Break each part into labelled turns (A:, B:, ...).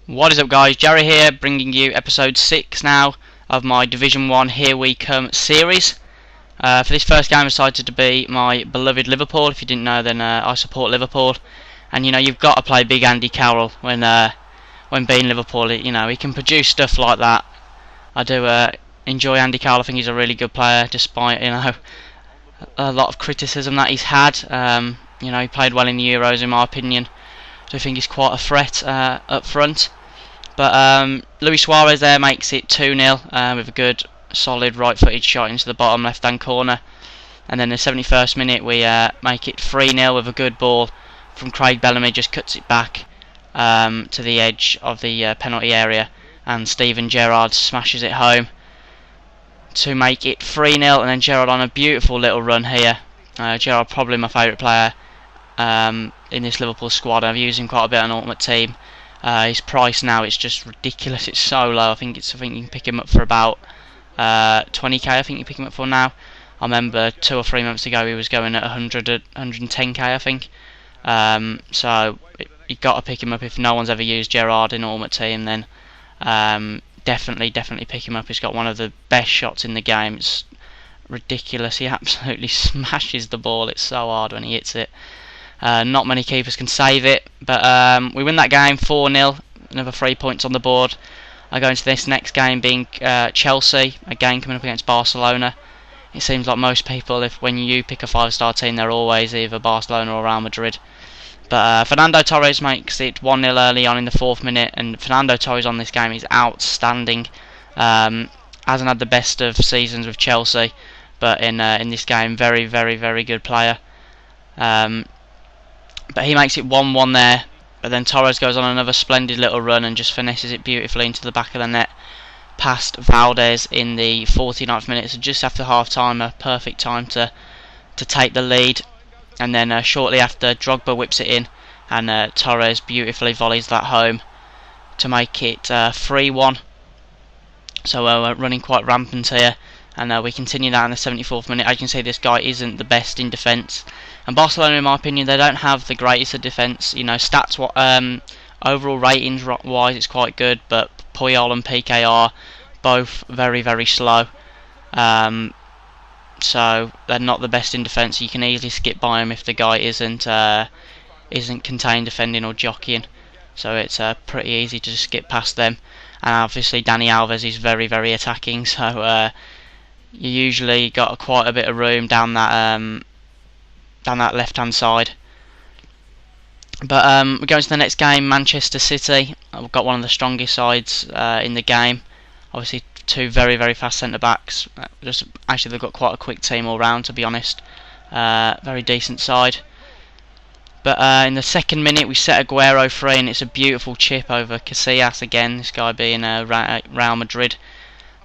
A: What is up, guys? Jerry here, bringing you episode 6 now of my Division 1 Here We Come series. For this first game I decided to be my beloved Liverpool. If you didn't know, then I support Liverpool. And you know, you've got to play big Andy Carroll when being Liverpool. He can produce stuff like that. I do enjoy Andy Carroll. I think he's a really good player, despite a lot of criticism that he's had. He played well in the Euros, in my opinion. I think he's quite a threat up front. But Luis Suarez there makes it 2-0 with a good, solid right-footed shot into the bottom left-hand corner. And then in the 71st minute we make it 3-0 with a good ball from Craig Bellamy. Just cuts it back to the edge of the penalty area, and Steven Gerrard smashes it home to make it 3-0. And then Gerrard on a beautiful little run here. Gerrard probably my favourite player in this Liverpool squad. I've used him quite a bit on Ultimate Team. His price now is just ridiculous. It's so low. I think you can pick him up for about 20k. I think you pick him up for now. I remember 2 or 3 months ago he was going at 110k. I think. So you got to pick him up if no one's ever used Gerrard in Ultimate Team. Then definitely pick him up. He's got one of the best shots in the game. It's ridiculous. He absolutely smashes the ball. It's so hard when he hits it. Not many keepers can save it, but we win that game 4-0, another 3 points on the board. I go into this next game being Chelsea, again coming up against Barcelona. It seems like most people, when you pick a 5-star team, they're always either Barcelona or Real Madrid. But Fernando Torres makes it 1-0 early on in the 4th minute, and Fernando Torres on this game is outstanding. Hasn't had the best of seasons with Chelsea, but in this game, very good player. But he makes it 1-1 there. But then Torres goes on another splendid little run and just finesses it beautifully into the back of the net, past Valdez in the 49th minute. So just after half time, a perfect time to take the lead. And then shortly after, Drogba whips it in, and Torres beautifully volleys that home to make it 3-1. So we're running quite rampant here. And we continue that in the 74th minute. As you can see, this guy isn't the best in defence. And Barcelona, in my opinion, they don't have the greatest of defence. Stats, overall ratings wise, it's quite good. But Puyol and Piqué are both very slow. So they're not the best in defence. You can easily skip by them if the guy isn't contained defending or jockeying. So it's pretty easy to just skip past them. And obviously, Dani Alves is very attacking. So you usually got quite a bit of room down that left-hand side. But we go into the next game, Manchester City. We've got one of the strongest sides in the game. Obviously, 2 very fast centre-backs. Actually, they've got quite a quick team all round, to be honest. Very decent side. But in the 2nd minute, we set Aguero free, and it's a beautiful chip over Casillas again. This guy being Real Madrid.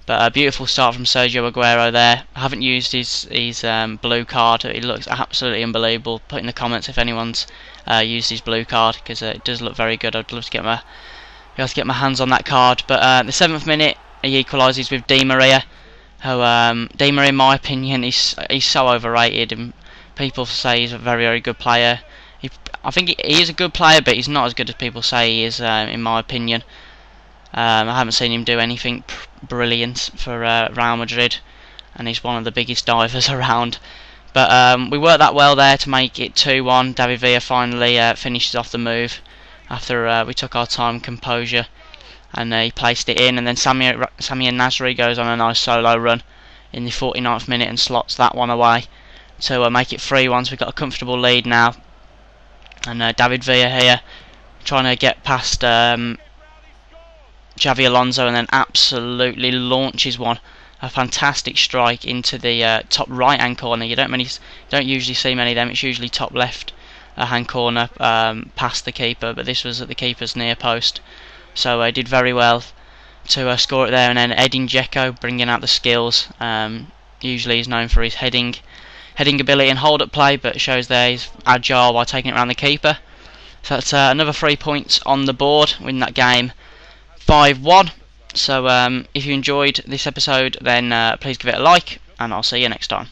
A: But a beautiful start from Sergio Aguero there. I haven't used his blue card. It looks absolutely unbelievable. Put in the comments if anyone's used his blue card, because it does look very good. I'd love to be able to get my hands on that card. But the 7th minute, he equalises with Di Maria. Who Di Maria, in my opinion, he's so overrated, and people say he's a very good player. I think he is a good player, but he's not as good as people say he is, in my opinion. I haven't seen him do anything brilliant for Real Madrid, and he's one of the biggest divers around. But we worked that well there to make it 2-1. David Villa finally finishes off the move after we took our time, composure, and he placed it in. And then Samir Nasri goes on a nice solo run in the 49th minute and slots that one away to make it 3-1. So we've got a comfortable lead now. And David Villa here trying to get past Xavi Alonso, and then absolutely launches one, a fantastic strike into the top right hand corner. You don't usually see many of them. It's usually top left hand corner past the keeper, but this was at the keeper's near post. So he did very well to score it there. And then Edin Dzeko bringing out the skills. Usually he's known for his heading ability and hold up play, but it shows there he's agile while taking it around the keeper. So that's another 3 points on the board. Win that game 5-1. So if you enjoyed this episode, then please give it a like, and I'll see you next time.